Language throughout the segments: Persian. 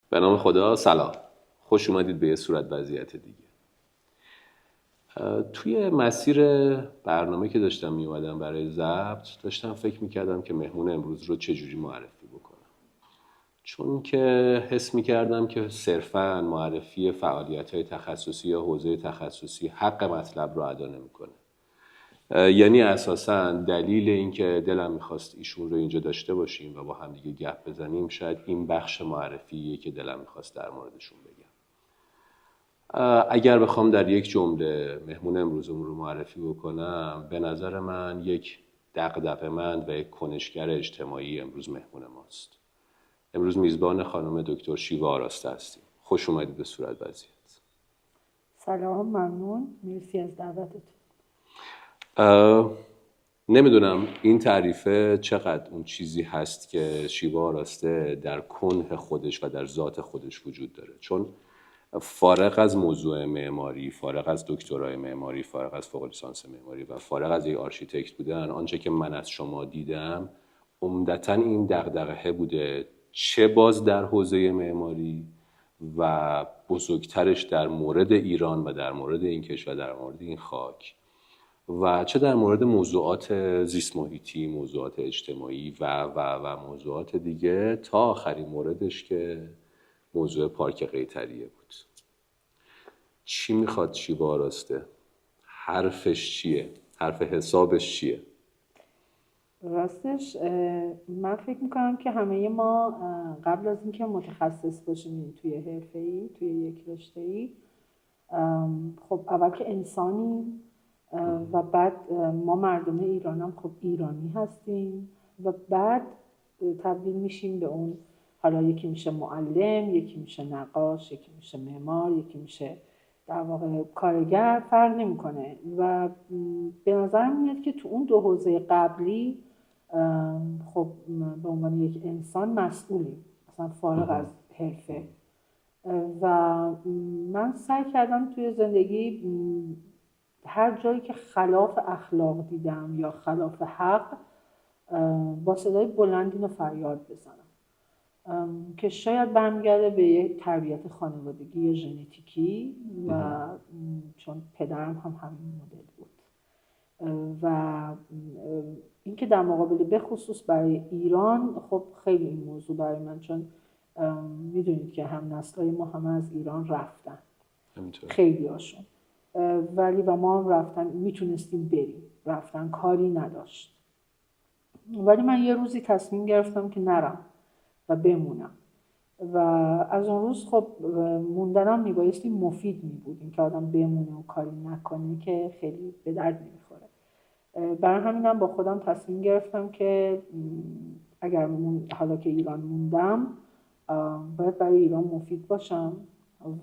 به نام خدا. سلام، خوش اومدید به یه صورت وضعیت دیگه. توی مسیر برنامه که داشتم می اومدم برای ضبط داشتم فکر میکردم که مهمون امروز رو چجوری معرفی بکنم، چون که حس میکردم که صرفاً معرفی فعالیت‌های تخصصی یا حوزه تخصصی حق مطلب رو ادا نمیکنه. یعنی اساساً دلیل این که دلم میخواست ایشون رو اینجا داشته باشیم و با هم دیگه گپ بزنیم شاید این بخش معرفیه که دلم میخواست در موردشون بگم. اگر بخوام در یک جمله مهمون امروزمون رو معرفی بکنم، به نظر من یک دغدغه‌مند و یک کنشگر اجتماعی امروز مهمون ماست. امروز میزبان خانم دکتر شیوا آراسته هستیم. خوش اومدید به صورت وضعیت. سلام، ممنون، مرسی از دعوتتون. نمیدونم این تعریفه چقدر اون چیزی هست که شیوا آراسته در کنه خودش و در ذات خودش وجود داره، چون فارغ از موضوع معماری، فارغ از دکترای معماری، فارغ از فوق لیسانس معماری و فارغ از یک آرشیتکت بودن، آنچه که من از شما دیدم عمدتاً این دغدغه بوده، چه باز در حوزه معماری و بزرگترش در مورد ایران و در مورد این کشور و در مورد این خاک، و چه در مورد موضوعات زیست محیطی، موضوعات اجتماعی و موضوعات دیگه، تا آخرین موردش که موضوع پارک قیطریه بود. چی میخواد شیوا آراسته؟ حرفش چیه؟ حرف حسابش چیه؟ راستش من فکر میکنم که همه ما قبل از اینکه متخصص باشیم توی حرفه‌ای، توی یک رشته‌ای، خب اول که انسانیم و بعد ما مردم ایران هم خب ایرانی هستیم و بعد تبدیل میشیم به اون. حالا یکی میشه معلم، یکی میشه نقاش، یکی میشه معمار، یکی میشه در واقع کارگر، فرق نمیکنه. و به نظر میاد که تو اون دو حوزه قبلی خب به عنوان یک انسان مسئولیم، اصلا فارغ از حرفه. و من سعی کردم توی زندگی هر جایی که خلاف اخلاق دیدم یا خلاف حق با صدای بلند اینو فریاد بزنم، که شاید برمیگرده به یک تربیت خانوادگی ژنتیکی و چون پدرم هم همین مدل بود. و اینکه در مقابل به خصوص برای ایران، خب خیلی این موضوع برای من، چون میدونید که هم نسلای ما همه از ایران رفتن، خیلی هاشون، ولی و ما هم رفتن، میتونستیم بریم، رفتن کاری نداشت. ولی من یه روزی تصمیم گرفتم که نرم و بمونم. و از اون روز خب موندنم میبایستی مفید میبود، این که آدم بمونه و کاری نکنه که خیلی به درد نمیخوره. برای همینم با خودم تصمیم گرفتم که اگر حالا که ایران موندم باید برای ایران مفید باشم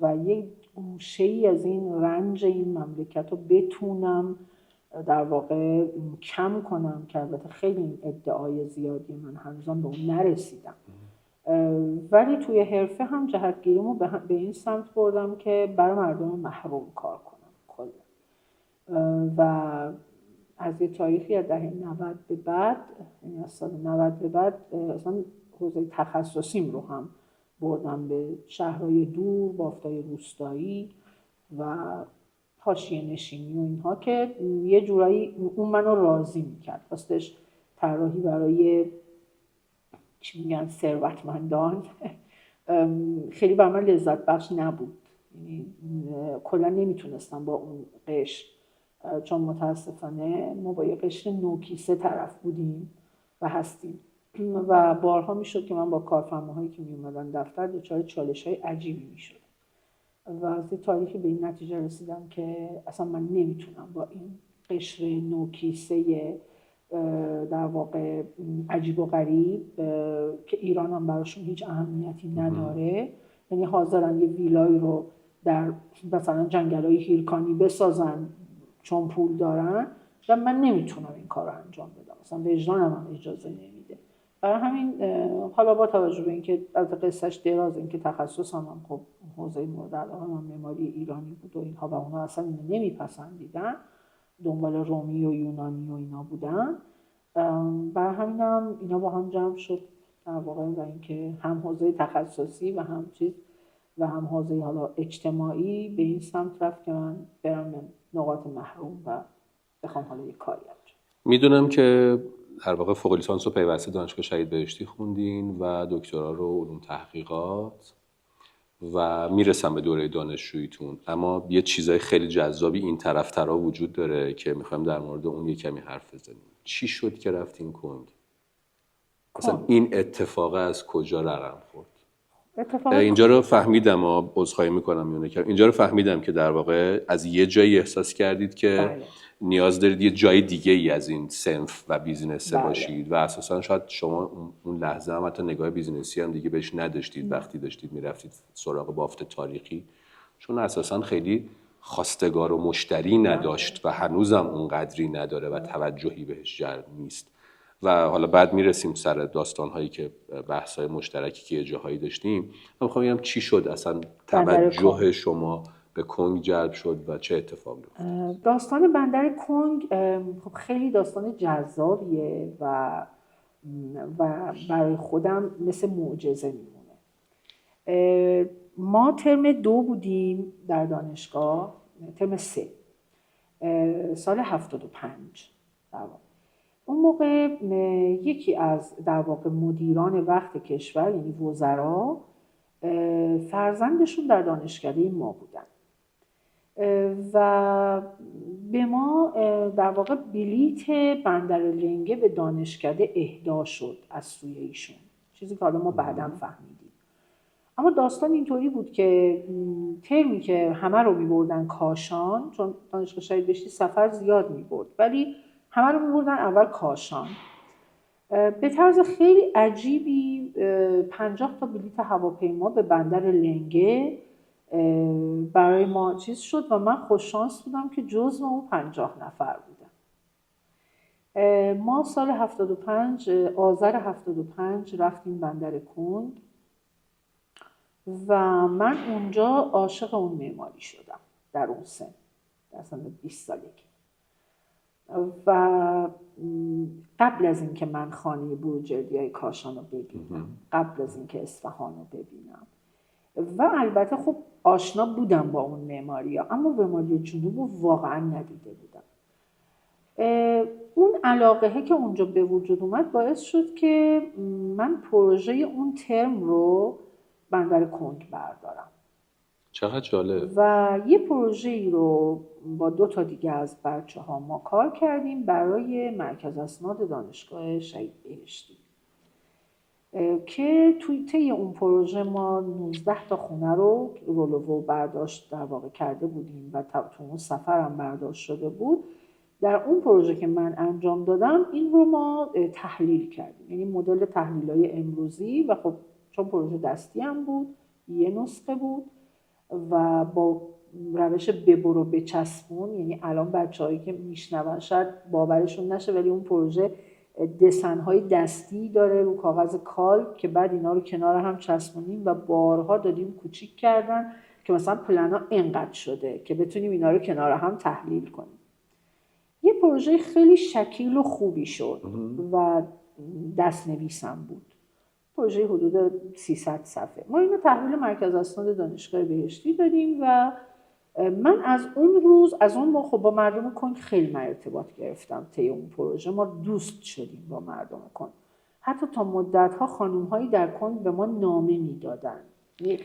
و یک گوشه‌ای از این رنج این مملکت رو بتونم در واقع کم کنم، که البته خیلی ادعای زیادی، من هنوزم به اون نرسیدم. ولی توی حرفه هم جهتگیریمو به این سمت بردم که برای مردم محروم کار کنم کلا. و از یه تاریخی از دهه 90 به بعد، یعنی از سال 90 به بعد، اصلا حوزه تخصصیم رو هم بردم به شهرهای دور، بافتای روستایی و حاشیه نشینی و اینها، که یه جورایی اون منو راضی میکرد. راستش طراحی برای چی میگن ثروتمندان خیلی بر من لذت بخش نبود، یعنی کلا نمیتونستم با اون قشر، چون متاسفانه ما با یه قشر نوکیسه طرف بودیم و هستیم و بارها میشد که من با کارفرماهایی که میومدن دفتر دچار چالش‌های عجیبی میشد و از یه تاریخی به این نتیجه رسیدم که اصلا من نمیتونم با این قشر نوکیسه در واقع عجیب و غریب که ایران هم براشون هیچ اهمیتی نداره، یعنی حاضرن یه ویلای رو در مثلا جنگل‌های هیرکانی بسازن چون پول دارن، و من نمیتونم این کار رو انجام بدم، مثلا وجدانم هم اجازه نمیده. برای همین حالا با توجه به اینکه از قصهش دراز، اینکه تخصصم هم خب حوزه مورد علاقه من معماری ایرانی بود و اینها، و اونا اصلا اینو نمیپسندیدن، دنبال رومی و یونانی و اینا بودن. برای همینم اینا با هم جمع شد در واقع و اینکه هم حوزه تخصصی و هم چیز و هم حوزه حالا اجتماعی به این سمت رفت که من برم نقاط محروم و بخوام حالا یک کاری انجام. میدونم که در واقع فوق لیسانس رو پیوسته دانشگاه شهید بهشتی خوندین و دکترا رو علوم تحقیقات و میرسم به دوره دانشجوییتون، اما یه چیزای خیلی جذابی این طرف ترا وجود داره که میخوایم در مورد اون یه کمی حرف بزنیم. چی شد که رفتین کنگ؟ مثلا این اتفاق از کجا رقم خورد؟ اینجا رو فهمیدم، عذرخواهی میکنم اینجا رو فهمیدم که در واقع از یه جایی احساس کردید که بله. نیاز دارید یه جای دیگه ای از این صنف و بیزینس باشید و اساسا شاید شما اون لحظه هم حتی نگاه بیزینسی هم دیگه بهش نداشتید وقتی داشتید میرفتید سراغ بافت تاریخی، چون اساسا خیلی خواستگار و مشتری نداشت و هنوزم اون قدری نداره و توجهی بهش جلب نیست. و حالا بعد میرسیم سر داستان‌هایی که بحث‌های مشترکی که یه جاهایی داشتیم. من می‌خوام بگم چی شد اصلا توجه شما به کنگ جلب شد و چه اتفاقی افتاد؟ داستان بندر کنگ خب خیلی داستان جذابیه و برای خودم مثل معجزه میمونه. ما ترم 2 بودیم در دانشگاه، ترم 3 سال 75 در واقع. اون موقع یکی از در واقع مدیران وقت کشور یعنی وزرا فرزندشون در دانشکده ما بودن و به ما در واقع بلیت بندر لنگه به دانشکده اهدا شد از سوی ایشون، چیزی که حالا ما بعداً فهمیدیم. اما داستان اینطوری بود که ترمی که همه رو می‌بردن کاشان، چون دانشگاه شهید بهشتی سفر زیاد می‌برد ولی همه رو می‌بردن اول کاشان. به طرز خیلی عجیبی 50 تا بلیت هواپیما به بندر لنگه برای ما چیز شد و من خوششانس بودم که جزو اون 50 نفر بودم. ما سال 75 آذر 75 رفتیم بندر کنگ و من اونجا عاشق اون معماری شدم در اون سن، در سن 20 سالگی. و قبل از اینکه من خانه بروجردیای کاشان رو ببینم، قبل از اینکه اصفهان رو ببینم و البته خب آشنا بودم با اون معماری‌ها، اما معماری جنوب رو واقعا ندیده بودم. اون علاقه‌ای که اونجا به وجود اومد باعث شد که من پروژه اون ترم رو بندر کنگ بردارم. چقدر جالب. و یه پروژه‌ای رو با 2 تا دیگه از بچه‌ها ما کار کردیم برای مرکز اسناد دانشگاه شهید بهشتی که توی طی اون پروژه ما 19 تا خونه رو رولوو برداشت در واقع کرده بودیم و تو اون سفر هم برداشت شده بود. در اون پروژه که من انجام دادم این رو ما تحلیل کردیم، یعنی مدل تحلیل‌های امروزی و خب چون پروژه دستی هم بود یه نسخه بود و با روش ببرو بچسبون، یعنی الان بچه‌هایی که میشنون شاید باورشون نشه ولی اون پروژه دسن‌های دستی داره رو کاغذ کال که بعد اینا رو کنار هم چسبونیم و بارها دادیم کوچیک کردن که مثلا پلنا اینقدر شده که بتونیم اینا رو کنار هم تحلیل کنیم. یه پروژه خیلی شکیل و خوبی شد و دست نویسم بود. پروژه حدود 300 صفحه. ما اینو تحویل مرکز اسناد دانشگاه بهشتی دادیم و من از اون روز از اون موقع با مردم کنگ خیلی ارتباط گرفتم. طی اون پروژه ما دوست شدیم با مردم کنگ. حتی تا مدت‌ها خانم‌هایی در کنگ به ما نامه میدادن.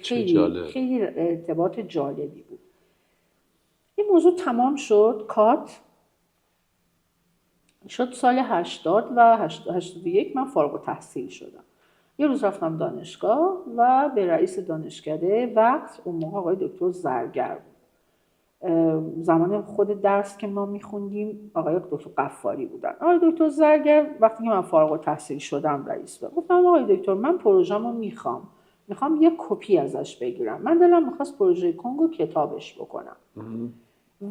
خیلی ارتباط جالبی بود. این موضوع تمام شد، کات شد سال 80 و 81 من فارغ التحصیل شدم. یه روز رفتم دانشگاه و به رئیس دانشکده وقت اون موقع آقای دکتر زرگر بود. زمان خود درس که ما میخوندیم آقای دکتر قفاری بودن. آقای دکتر زرگر وقتی که من فارغ التحصیل شدم رئیس بود. گفتم آقای دکتر من پروژه‌مو میخوام یه کپی ازش بگیرم. من دلم میخواست پروژه کنگو کتابش بکنم.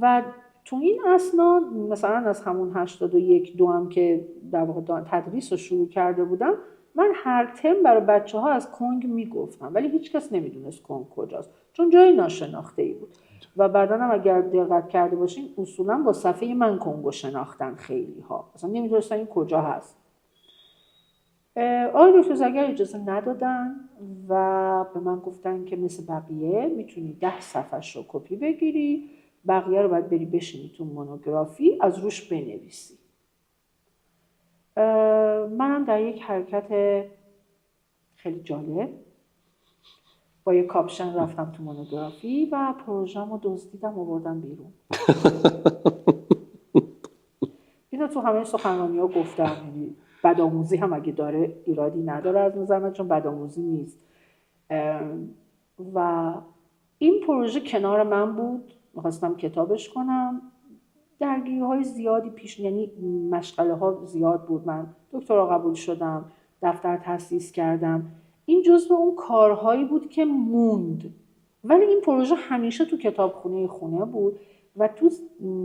و تو این اسناد مثلا از همون 81-2 هم که در واقع تدریس رو شروع کرده بودم، من هر ترم برای بچه‌ها از کنگ میگفتم ولی هیچ کس نمیدونست کنگ کجاست چون جای ناشناخته‌ای بود. و بعداً هم اگر دقت کرده باشین اصولاً با صفحه من کنگو شناختن خیلی ها، اصلا نمیدونستن این کجا هست. آقای دکتر زرگر اجازه ندادن و به من گفتن که مثل بقیه میتونی 10 صفحش رو کپی بگیری، بقیه رو باید بری بشینی تو مونوگرافی از روش بنویسی. منم در یک حرکت خیلی جالب با یک کاپشن رفتم تو مونوگرافی و پروژه‌مو دزدیدم و بردم بیرون. اینو تو همه سخنرانی‌ها گفتم، یعنی بدآموزی هم اگه داره ایرادی نداره از نظر من، چون بدآموزی نیست. و این پروژه کنار من بود، می‌خواستم کتابش کنم، درگیری‌های زیادی پیش، یعنی مشغله‌ها زیاد بود. من دکترا قبول شدم، دفتر تأسیس کردم. این جزو اون کارهایی بود که موند، ولی این پروژه همیشه تو کتابخونه خونه بود و تو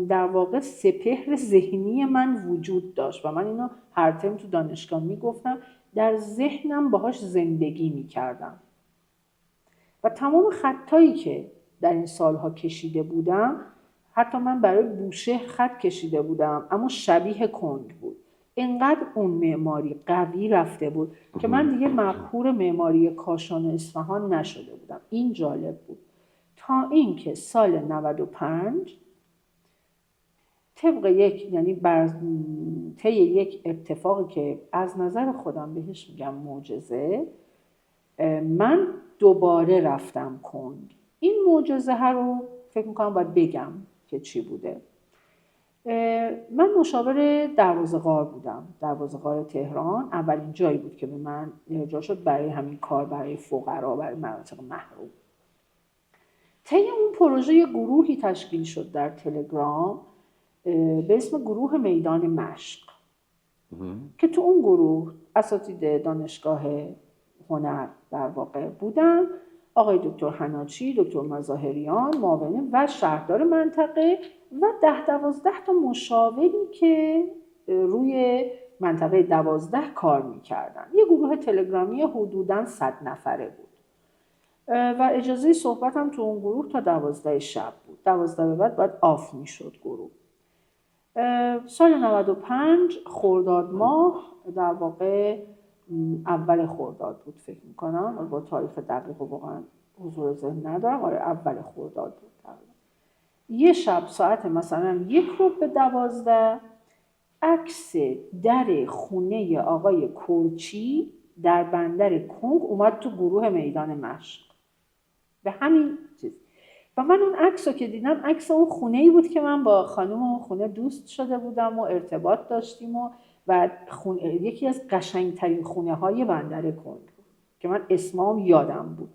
در واقع سپهر ذهنی من وجود داشت و من اینو هر ترم تو دانشگاه میگفتم، در ذهنم باهاش زندگی میکردم و تمام خطایی که در این سالها کشیده بودم، حتی من برای بوشهر خط کشیده بودم اما شبیه کنگ بود. اینقدر اون معماری قوی رفته بود که من دیگه مقهور معماری کاشان و اصفهان نشده بودم. این جالب بود تا اینکه سال 95 طبق یک، یعنی طی یک اتفاقی که از نظر خودم بهش میگم معجزه، من دوباره رفتم کنگ. این معجزه ها رو فکر میکنم باید بگم که چی بوده. من مشاور دروازه‌قار بودم. دروازه‌قار تهران اولین جایی بود که به من ارجاع شد برای همین کار، برای فقرا، برای مناطق محروم. طی اون پروژه یه گروهی تشکیل شد در تلگرام به اسم گروه میدان مشق که تو اون گروه اساتید دانشگاه هنر در واقع بودن، آقای دکتر حناچی، دکتر مظاهریان، معاون و شهردار منطقه و 10-12 تا مشاوری که روی منطقه 12 کار میکردن. یه گروه تلگرامی حدوداً 100 نفره بود و اجازه صحبت هم تو اون گروه تا 12 شب بود. 12 به بعد باید آف میشد گروه. سال 95 خرداد ماه، در واقع اول خرداد بود فکر میکنم، با تاریخ دقیق واقعا حضور ذهن ندارم، آره اول خرداد بود تقریبا. یه شب ساعت مثلا 11:45 عکس در خونه آقای کرچی در بندر کنگ اومد تو گروه میدان مشق به همین چیز. و من اون عکس رو که دیدم، عکس اون خونه‌ای بود که من با خانم اون خونه دوست شده بودم و ارتباط داشتیم و یکی از قشنگترین خونه‌های بندر کنگ بود که من اسمام یادم بود.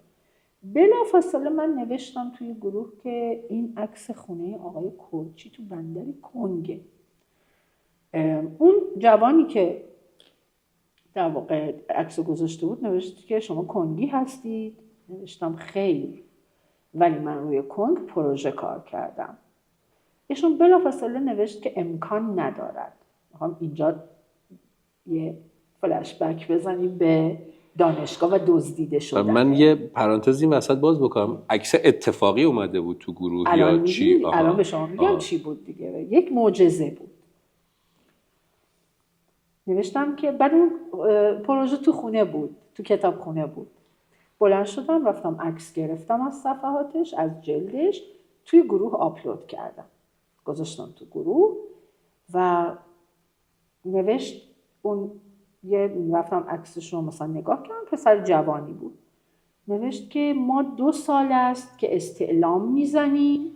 بلافاصله من نوشتم توی گروه که این عکس خونه آقای کرچی تو بندر کنگه. اون جوانی که در واقع عکس گذاشته بود نوشت که شما کنگی هستید؟ نوشتم خیر، ولی من روی کنگ پروژه کار کردم. ایشون بلافاصله نوشت که امکان ندارد. میخوام اینجا یه فلش بک بزنیم به دانشگاه و دزدیده شدن. من یه پرانتزی وسط باز بکنم، عکس اتفاقی اومده بود تو گروه یا چی؟ الان به شما میگم چی بود دیگه. یک معجزه بود. نوشتم که بعد اون پروژه تو خونه بود، تو کتاب خونه بود. بلند شدم رفتم عکس گرفتم از صفحاتش، از جلدش، توی گروه آپلود کردم، گذاشتم تو گروه و نوشت اون رفتم عکسش رو مثلا نگاه کردم، پسر جوانی بود، نوشت که ما 2 سال است که استعلام میزنیم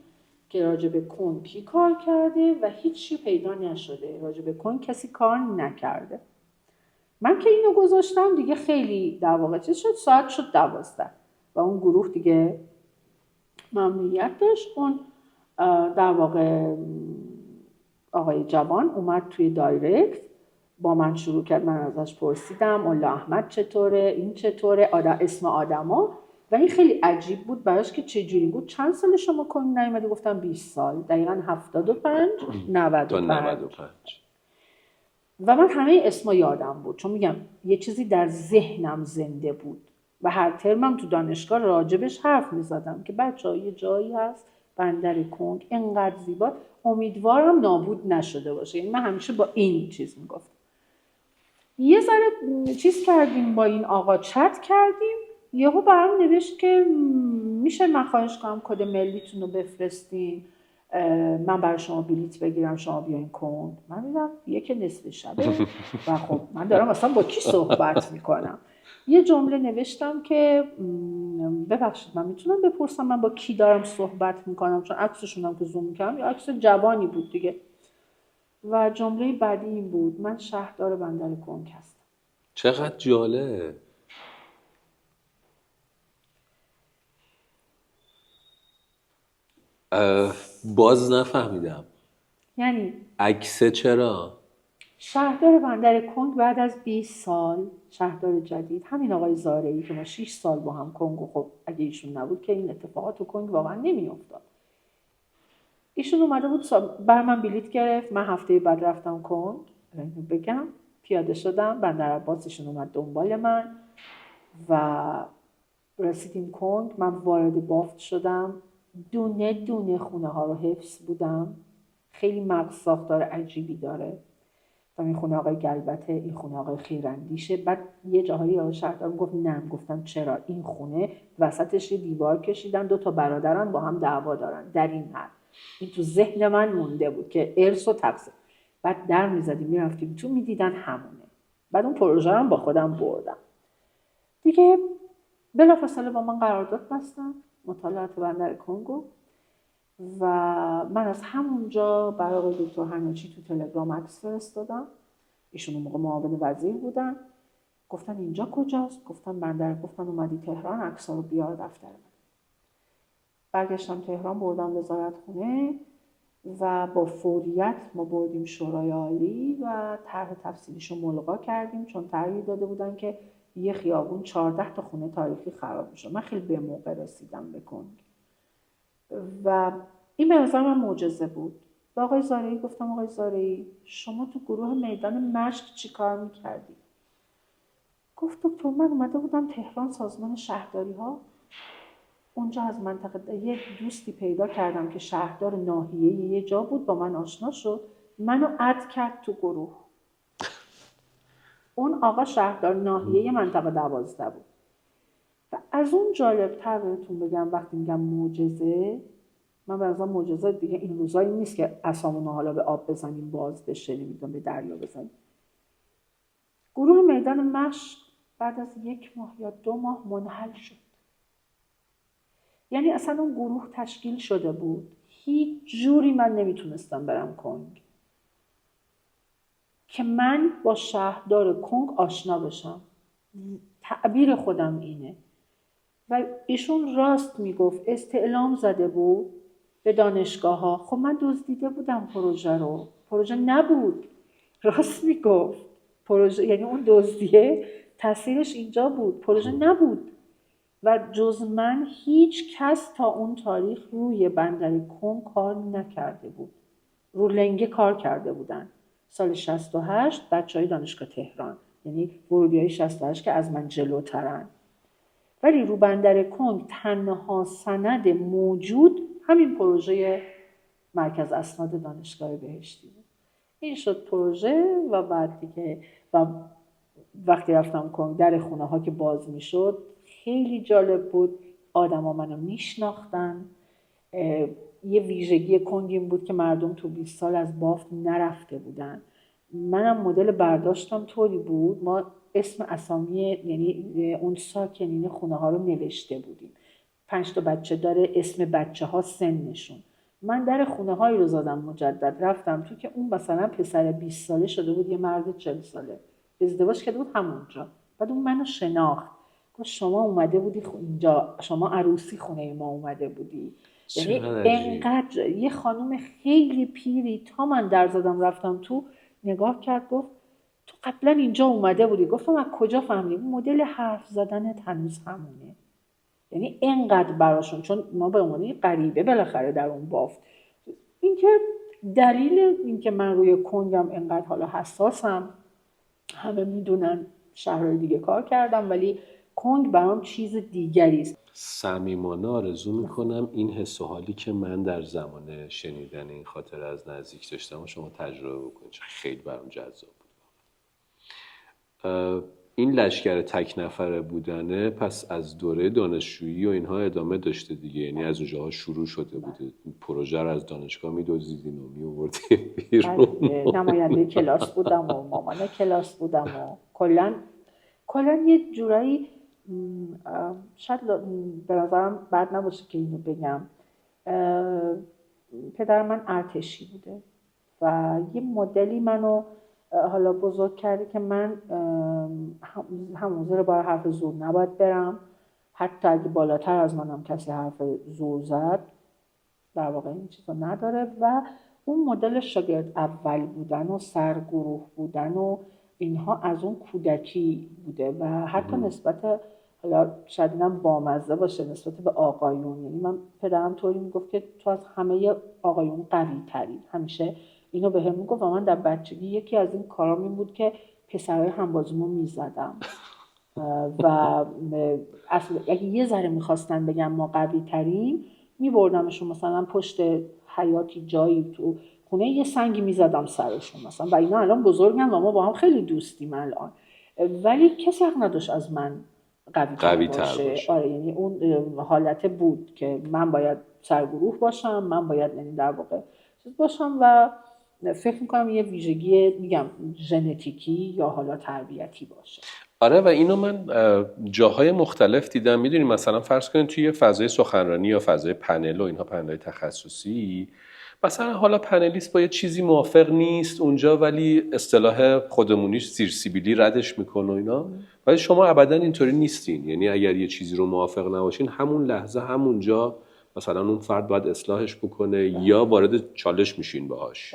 که راجع به کنگ کی کار کرده و هیچی پیدا نشده، راجع به کنگ کسی کار نکرده. من که اینو گذاشتم دیگه خیلی در واقع چیز شد، ساعت شد 12 و اون گروه دیگه ممنوعیت داشت. اون در واقع آقای جوان اومد توی دایرکت با من شروع کرد، من ازش پرسیدم الله احمد چطوره، این چطوره، اسم آدما، و این خیلی عجیب بود براش که چه جوری بود. چند سال شما کنگ نیومدی؟ گفتم 20 سال، دقیقاً 75 95 و من همه اسما یادم بود، چون میگم یه چیزی در ذهنم زنده بود و هر ترمم تو دانشگاه راجبش حرف میزدم که بچه‌ها یه جایی هست بندر کنگ اینقدر زیباست، امیدوارم نابود نشده باشه. یعنی من همیشه با این چیز میگفتم. یه ذره چیز کردیم با این آقا، چت کردیم، یهو برام نوشت که میشه من خواهش کنم کد ملیتون رو بفرستین، من برای شما بلیت بگیرم شما بیاین کند. من میدم یک نصف شبه و خب من دارم اصلا با کی صحبت میکنم. یه جمله نوشتم که ببخشید من میتونم بپرسم من با کی دارم صحبت میکنم، چون عکسشون هم که زوم میکنم یه عکس جوانی بود دیگه. و جمله بعدی این بود: من شهردار بندر کنگ هستم. چقدر جالب. باز نفهمیدم یعنی عکسه چرا؟ شهردار بندر کنگ بعد از 20 سال شهردار جدید، همین آقای زارعی که ما 6 سال با هم کنگ، و خب اگه ایشون نبود که این اتفاقات تو کنگ واقعا نمیافتاد. ایشون اومده بود بر من بلیت گرفت، من هفته بعد رفتم کنگ، اینو بگم پیاده شدم، بندر عباس ایشون اومد دنبال من و رسیدیم کنگ. من وارد بافت شدم، دونه دونه خونه ها رو حفظ بودم، خیلی مغز ساختار عجیبی داره. این خونه آقای گلبته، این خونه آقای خیراندیشه. بعد یه جاهایی آقای شهردار گفت نه، گفتم چرا؟ این خونه وسطش یه دیوار کشیدن، 2 تا برادران با هم دعوا دارن در این حد. این تو ذهن من مونده بود که ارث و تقسیم. بعد در میزدیم میرفتیم تو میدیدن همونه. بعد اون پروژه هم با خودم بردم دیگه. بلافاصله با من قرارداد بستن مطالعات بندر کنگو و من از همونجا برای آقای دکتر هنوچی تو تلگرام عکس فرستادم. ایشون اون موقع معاون وزیر بودن. گفتن اینجا کجاست؟ گفتم بندر. گفتن اومدی تهران عکس‌ها رو بیار دفتر من. برگشتم تهران، بردم وزارت خونه و با فوریت ما بردیم شورای عالی و طرح تفصیلیشو ملغا کردیم، چون طرحی داده بودن که یه خیابون 14 تا خونه تاریخی خراب میشه. من خیلی به موقع رسیدم به کنگ و این به نظر من معجزه بود. با آقای زارعی گفتم آقای زارعی شما تو گروه میدان مشق چی کار میکردی؟ گفت دکتر من اومده بودم تهران سازمان شهرداری ها، اونجا از منطقه یه دوستی پیدا کردم که شهردار ناحیه یه جا بود، با من آشنا شد، منو اد کرد تو گروه. اون آقا شهردار ناحیه منطقه 12 بود. و از اون جالب‌تر بهتون بگم، وقتی میگم معجزه، من به نظرم معجزه دیگه این روزایی نیست که عصامونو حالا به آب بزنیم باز بشه، نمیدونم به دریا بزنیم. گروه میدان مشق بعد از 1 ماه یا 2 ماه منحل شد. یعنی اصلا اون گروه تشکیل شده بود، هیچ جوری من نمیتونستم برم کنگ که من با شهردار کنگ آشنا بشم. تعبیر خودم اینه. و ایشون راست میگفت، استعلام زده بود به دانشگاه ها. خب من دزدیده بودم پروژه رو، پروژه نبود. راست میگفت پروژه، یعنی اون دزدیه تاثیرش اینجا بود، پروژه نبود. و جز من هیچ کس تا اون تاریخ روی بندر کنگ کار نکرده بود. رو لنگه کار کرده بودن سال 68 بچهای دانشگاه تهران، یعنی ورودیای 68 که از من جلوترن. ولی رو بندر کنگ تنها سند موجود همین پروژه مرکز اسناد دانشگاه بهشتی بود. این شد پروژه. و بعد دیگه و وقتی رفتم کنگ در خونه ها که باز می شد خیلی جالب بود، آدم ها منو می شناختن. یه ویژگی کنگ این بود که مردم تو 20 سال از بافت نرفته بودن. منم مدل برداشتم طوری بود، ما اسم اسامی یعنی اون ساکنین خونه ها رو نوشته بودیم. 5 تا بچه داره، اسم بچه ها، سنشون. من در خونه هایی رو زدم مجدد، رفتم تو که اون مثلا پسر 20 ساله شده بود یه مرد 40 ساله، ازدواج کرده بود همونجا. بعد اون منو شناخت، گفت شما اومده بودی اینجا، شما عروسی خونه ما اومده بودی. یعنی انقدر یه خانم خیلی پیری، تا من در زدم رفتم تو، نگاه کرد گفت تو قبلا اینجا اومده بودی؟ گفتم از کجا فهمیدی؟ مدل حرف زدن هنوز همونه. یعنی انقدر براشون، چون ما به عنوان غریبه بالاخره در اون بافت. اینکه دلیل اینکه من روی کنگم انقدر حالا حساسم، همه میدونن شهرهای دیگه کار کردم ولی کنگ برام چیز دیگری است. صمیمانه آرزو میکنم این حس و حالی که من در زمان شنیدن این خاطره از نزدیک داشتم و شما تجربه بکنید، خیلی برام جذاب بود. این لشکر تک نفره بودنه پس از دوره دانشجویی و اینها ادامه داشته دیگه، یعنی از اونجاها شروع شده بوده. پروژه رو از دانشگاه می‌دزدیدین و می‌آوردین بیرون. نماینده کلاس بودم و مامان کلاس بودم و کلا یه جورایی شاید به نظرم بد نباشه که اینو بگم، پدر من ارتشی بوده و یه مدلی منو حالا بزرگ کرده که من همون زیر بار حرف زور نباید برم، حتی اگه بالاتر از منم کسی حرف زور زد در واقع این چیزا نداره. و اون مدل شاگرد اول بودن و سرگروه بودن و اینها از اون کودکی بوده و حتی نسبت، حالا شاید اینم بامزه باشه، نسبت به آقایون. یعنی من پدرم طوری میگفت که تو از همه آقایون قوی تری، همیشه اینو به هم میگفت و من در بچگی یکی از این کارام این بود که پسرهای همبازیمو میزدم و اصلا اگه یه ذره میخواستن بگم ما قوی تریم میبردمشون مثلا پشت حیاتی جایی تو خونه یه سنگی میزدم سرشون مثلا، و اینا الان بزرگن و ما با هم خیلی دوستیم الان، ولی کسی حق نداشت از من قوی تر باشه. آره یعنی اون حالت بود که من باید سرگروه باشم، من باید یعنی در واقع چیز باشم و فکر میکنم یه ویژگی میگم ژنتیکی یا حالا تربیتی باشه. آره و اینو من جاهای مختلف دیدم. میدونی مثلا فرض کنید توی فضای سخنرانی یا فضای پنل و اینها، پنل‌های تخصصی، مثلا حالا پنلیست با یه چیزی موافق نیست اونجا ولی اصطلاح خودمونیش زیر سیبیلی ردش میکنه و اینا، ولی شما ابدا اینطوری نیستین. یعنی اگر یه چیزی رو موافق نباشین همون لحظه همونجا مثلا اون فرد باید اصلاحش بکنه یا وارد چالش میشین باهاش.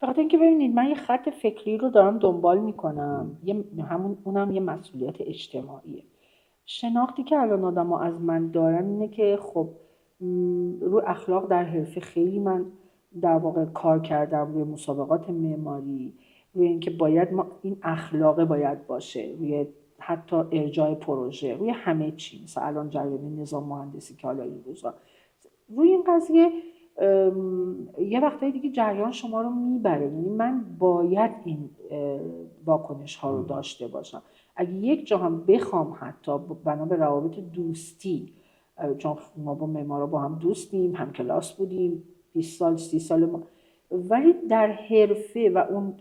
فقط اینکه ببینید من یه خط فکری رو دارم دنبال میکنم، اونم یه مسئولیت اجتماعیه. شناختی که الان آدم‌ها از من دارن اینه که خب رو اخلاق در حرفه خیلی من در واقع کار کردم، روی مسابقات معماری، روی اینکه باید ما این اخلاق باید باشه، روی حتی ارجاع پروژه، روی همه چی. مثلا الان جریان نظام مهندسی که حالا این روزا روی این قضیه یه وقتایی دیگه جریان شما رو میبره. یعنی من باید این واکنش ها رو داشته باشم. اگه یک جا هم بخوام حتی بنا به روابط دوستی، چون ما با معمارا با هم دوستیم، هم کلاس بودیم 20 سال 30 سال ما، ولی در حرفه و اون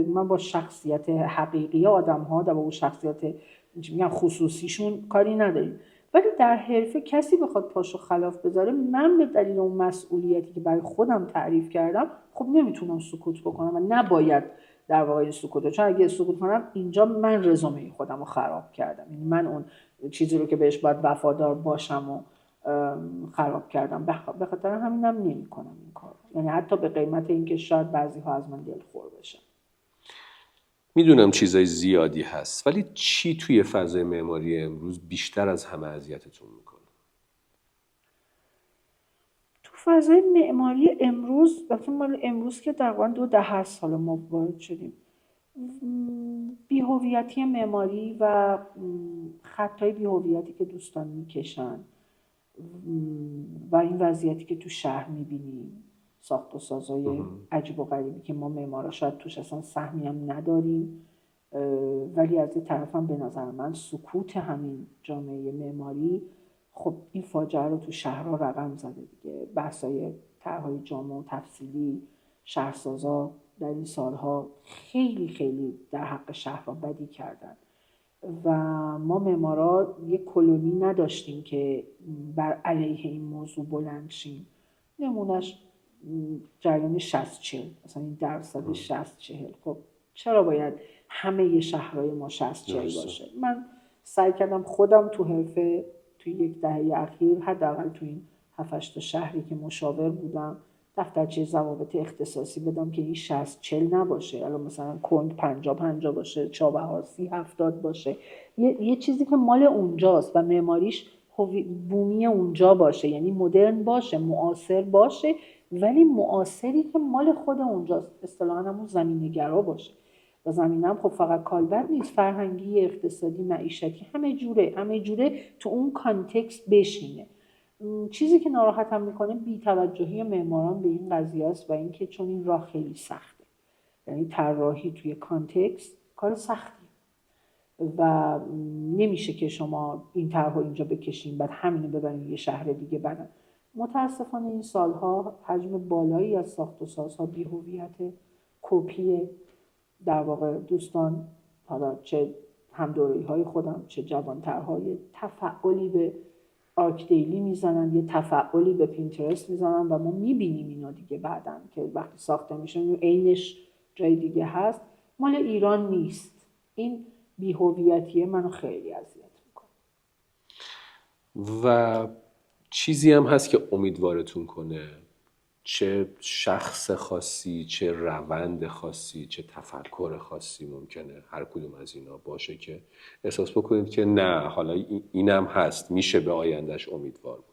من با شخصیت حقیقی آدم ها و با اون شخصیت میگن خصوصیشون کاری نداریم، ولی در حرفه کسی بخواد پاشو خلاف بذاره، من به دلیل اون مسئولیتی که برای خودم تعریف کردم خب نمیتونم سکوت بکنم و نباید در واقع سکوت، چون اگه سکوت کنم اینجا من رزومه خودم رو خراب کردم. یعنی من اون چیزی رو که بهش باید وفادار باشم و خراب کردم. به خاطر همینم نمی‌کنم این کار، یعنی حتی به قیمت اینکه شاید بعضی‌ها از من دلخور بشن. میدونم چیزای زیادی هست، ولی چی توی فضای معماری امروز بیشتر از همه اذیتتون میکنه؟ تو فضای معماری امروز، مثلا امروز که تقریبا 2 دهه سال ما وارد شدیم، بی‌هویتی معماری و خطای بی‌هویتی که دوستان میکشن و این وضعیتی که تو شهر میبینیم، ساخت و سازای عجیب و غریبی که ما معمارا شاید توش اصلا سهمی هم نداریم، ولی از این طرف هم به نظر من سکوت همین جامعه معماری خب این فاجعه رو تو شهرها رقم زده دیگه. بحثای طرح‌های جامع و تفصیلی، شهرسازا در این سالها خیلی خیلی در حق شهرها بدی کردن و ما معمارا یک کلونی نداشتیم که بر علیه این موضوع بلند شیم. نمونش جریان 60-40، مثلا این درصد 60-40. خب چرا باید همه شهرهای ما 60-40 باشه؟ من سعی کردم خودم تو حرفه توی 1 دهه اخیر حداقل تو این 7-8 تا شهری که مشاور بودم دفترچه ضوابط اختصاصی بدم که این 60-40 نباشه. الان مثلا کند 50-50 باشه، چابهار 30-70 باشه، یه چیزی که مال اونجاست و معماریش بومی اونجا باشه، یعنی مدرن باشه، معاصر باشه، ولی معاصری که مال خود اونجاست، اصطلاحاً همون زمینه‌گرا باشه. و زمینم خب فقط کالبد نیست، فرهنگی، اقتصادی، معیشتی، همه جوره تو اون کانتکست بشینه. چیزی که ناراحتم میکنه بی‌توجهی معماران به این قضیه است و اینکه چون این راه خیلی سخته، یعنی طراحی توی کانتکست کار سختی، و نمیشه که شما این طرح رو اینجا بکشین بعد همینو ببرین یه شهر دیگه برن. متاسفانه این سالها حجم بالایی از ساخت و سازها بی‌هویت کپی در واقع دوستان، حالا چه هم دوره‌های خودم چه جوانترها، یه تفعالی به آرک دیلی میزنن، یه تفعالی به پینترست میزنن و ما میبینیم اینو دیگه بعدن که وقتی ساخته میشه عینش جای دیگه هست. مال ایران نیست. این بی‌هویتیه منو خیلی اذیت میکنه. و چیزی هم هست که امیدوارتون کنه، چه شخص خاصی، چه روند خاصی، چه تفکر خاصی ممکنه هر کدوم از اینا باشه که احساس بکنید که نه حالا اینم هست، میشه به آیندهش امیدوار بود؟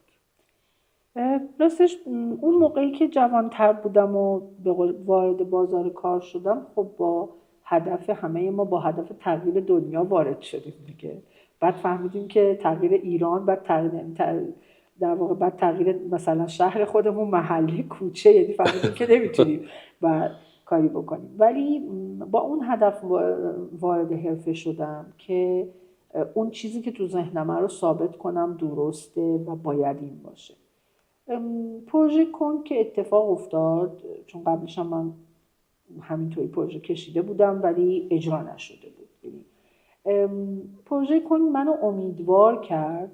راستش اون موقعی که جوانتر بودم و به قول وارد بازار کار شدم، خب با هدف همه ما با هدف تغییر دنیا وارد شدیم دیگه. بعد فهمیدیم که تغییر ایران، بعد در واقع بعد تغییر مثلا شهر خودمون، محله، کوچه، یعنی فهمیدیم که نمیتونیم و کاری بکنیم. ولی با اون هدف وارد حرفه شدم که اون چیزی که تو ذهنم رو ثابت کنم درسته و باید این باشه. پروژه کن که اتفاق افتاد، چون قبلش هم من همینطوری پروژه کشیده بودم ولی اجرا نشده بود. پروژه کن منو امیدوار کرد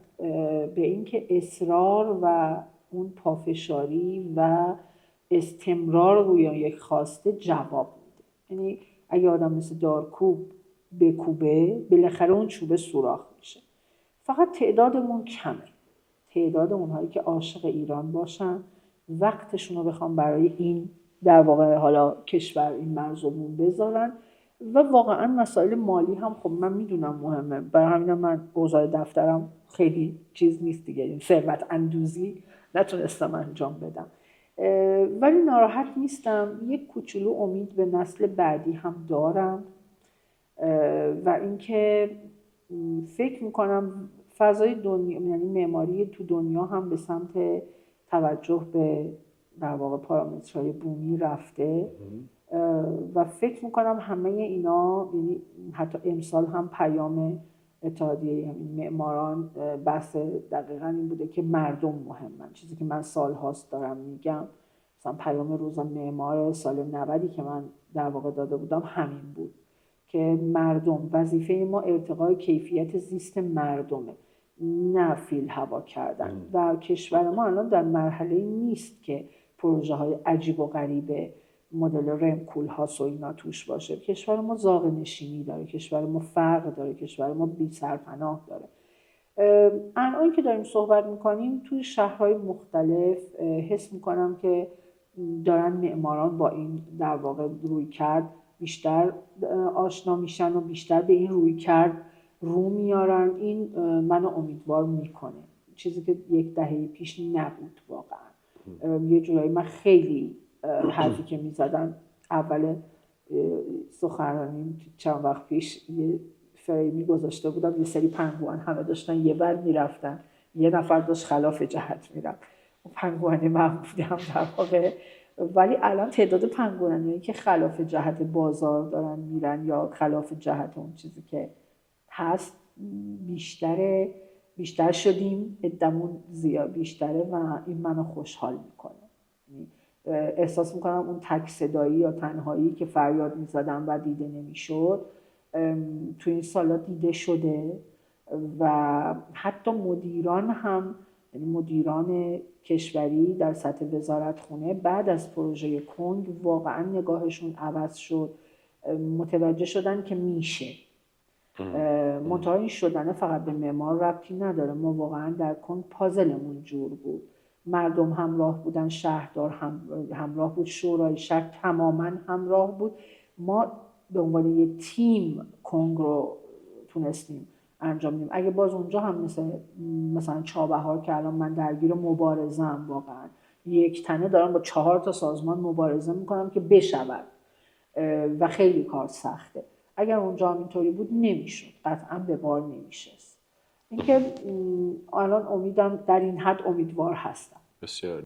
به اینکه اصرار و اون پافشاری و استمرار روی یک خواسته جواب میده. یعنی اگه آدم مثل دارکوب بکوبه بالاخره اون چوبه سوراخ میشه. فقط تعدادمون کمه. تعداد اونهایی که عاشق ایران باشن، وقتشون رو بخوام برای این در واقع حالا کشور این مرزمون بذارن. و واقعا مسائل مالی هم خب من میدونم مهمه، برای همینم من اوضاع دفترم خیلی چیز نیست دیگه، این ثروت اندوزی نتونستم انجام بدم، ولی ناراحت نیستم. یک کوچولو امید به نسل بعدی هم دارم و اینکه فکر میکنم فضای دنیا، یعنی معماری تو دنیا هم به سمت توجه به در واقع پارامترهای بومی رفته و فکر میکنم همه اینا، یعنی حتی امسال هم پیام اتحادیه معماران بحث دقیقا این بوده که مردم مهمن. چیزی که من سالهاست دارم میگم، مثلا پیام روز معمار سال 90 که من در واقع داده بودم همین بود که مردم، وظیفه ما ارتقای کیفیت زیست مردمه، نه فیل هوا کردن. و کشور ما الان در مرحله نیست که پروژه های عجیب و غریبه مدل رمکول ها و اینا توش باشه. کشور ما زاغ نشینی داره، کشور ما فقر داره، کشور ما بی سرپناه داره. الان که داریم صحبت میکنیم توی شهرهای مختلف حس میکنم که دارن معماران با این در واقع روی کرد بیشتر آشنا میشن و بیشتر به این روی کرد رو میارن. این منو امیدوار میکنه، چیزی که یک دهه پیش نبود واقعا. یه جورایی من خیلی حرفی که میزدم اول سخنرانیم چند وقت پیش یه فریمی گذاشته بودم، یه سری پنگوان همه داشتن یه بر میرفتن، یه نفر داشت خلاف جهت میرفت، پنگوانه من بودم در واقع. ولی الان تعداد پنگوانهایی که خلاف جهت بازار دارن میرن یا خلاف جهت اون چیزی که هست بیشتر شدیم، عدمون زیاد بیشتره و این منو خوشحال میکنه. احساس میکنم اون تک صدایی یا تنهایی که فریاد میزدم و دیده نمیشد تو این سالا دیده شده و حتی مدیران هم، یعنی مدیران کشوری در سطح وزارتخونه بعد از پروژه کنگ واقعا نگاهشون عوض شد، متوجه شدن که میشه. منتها این شدنه فقط به معمار ربطی نداره. ما واقعا در کنگ پازلمون جور بود، مردم همراه بودن، شهردار همراه بود، شورای شهر تماما همراه بود. ما به عنوان یه تیم کنگ رو تونستیم انجام بدیم. اگه باز اونجا هم مثلا چابهار که الان من درگیر مبارزه‌ام، واقعا یک تنه دارم با 4 تا سازمان مبارزه میکنم که بشود و خیلی کار سخته. اگر اونجا هم اینطوری بود نمیشد، قطعا به بار نمیشست. اینکه الان امیدم در این حد امیدوار هستم. بسیار